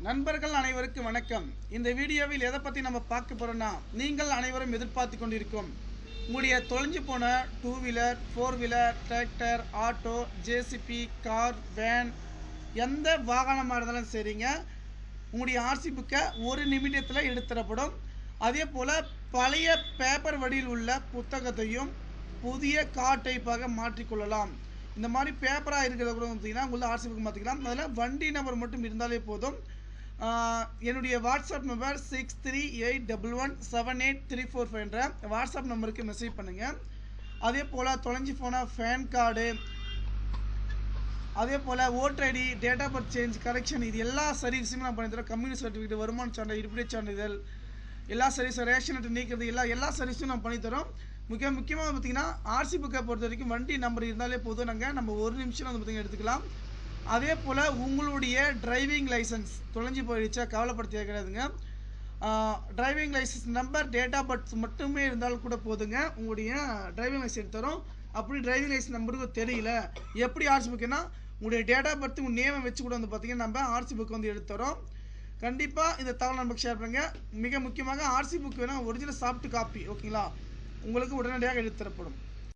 நண்பர்கள் அனைவருக்கும் வணக்கம். இந்த வீடியோவில் எதை பற்றி நம்ம பார்க்க போகிறோன்னா, நீங்கள் அனைவரும் எதிர்பார்த்து கொண்டிருக்கும் உங்களுடைய தொலைஞ்சு போன 2 wheeler 4 wheeler tractor auto JCB car van எந்த வாகனமாக இருந்தாலும் சரிங்க, உங்களுடைய ஆர்சி புக்கை ஒரு நிமிடத்தில் எடுத்துடப்படும். அதே போல் பழைய பேப்பர் வடிவில் உள்ள புத்தகத்தையும் புதிய கார் டைப்பாக மாற்றிக்கொள்ளலாம். இந்த மாதிரி பேப்பராக இருக்கிறத கூட பார்த்தீங்கன்னா உள்ள ஆர்சி புக் மாற்றிக்கலாம். அதில் வண்டி நம்பர் மட்டும் இருந்தாலே போதும். என்னுடைய வாட்ஸ்அப் நம்பர் 6381178345 என்ற வாட்ஸ்அப் நம்பருக்கு மெசேஜ் பண்ணுங்கள். அதே போல் தொலைஞ்சி போன பேன் கார்டு, அதே போல் voter ID, date of birth change, correction, இது எல்லா சர்வீஸுமே நான் பண்ணித்தரோம். கம்யூனிட்டி சர்டிஃபிகேட், வருமான சான்றிதழ், இருப்பிட சான்றிதழ், எல்லா சர்வீஸும், ரேஷன் அட்டை நீக்கிறது, எல்லா சர்வீஸும் நான் பண்ணித்தரோம். முக்கியமாக பார்த்தீங்கன்னா ஆர்சி புக்கை பொறுத்த வரைக்கும் வண்டி நம்பர் இருந்தாலே போதும், நம்ம ஒரு நிமிஷம் வந்து பார்த்திங்கன்னா எடுத்துக்கலாம். அதே போல் உங்களுடைய டிரைவிங் லைசன்ஸ் தொலைஞ்சி போயிடுச்சா கவலைப்படுத்த கிடையாதுங்க. Driving licence number, date of birth மட்டுமே இருந்தாலும் கூட போதுங்க, உங்களுடைய டிரைவிங் லைசன்ஸ் எடுத்துறோம். அப்படி டிரைவிங் லைசன்ஸ் நம்பருக்கு தெரியல, எப்படி ஆர்சி புக்குன்னா உங்களுடைய டேட் ஆஃப் பர்த் உங்கள் நேமை வச்சு கூட வந்து பார்த்திங்கன்னா நம்ம ஆர்சி புக் வந்து எடுத்துறோம். கண்டிப்பாக இந்த தகவல் நமக்கு ஷேர் பண்ணுங்கள். மிக முக்கியமாக ஆர்சி புக் வேணும் ஒரிஜினல் சாஃப்ட் காப்பி, ஓகேங்களா, உங்களுக்கு உடனடியாக எடுத்து தரப்படும்.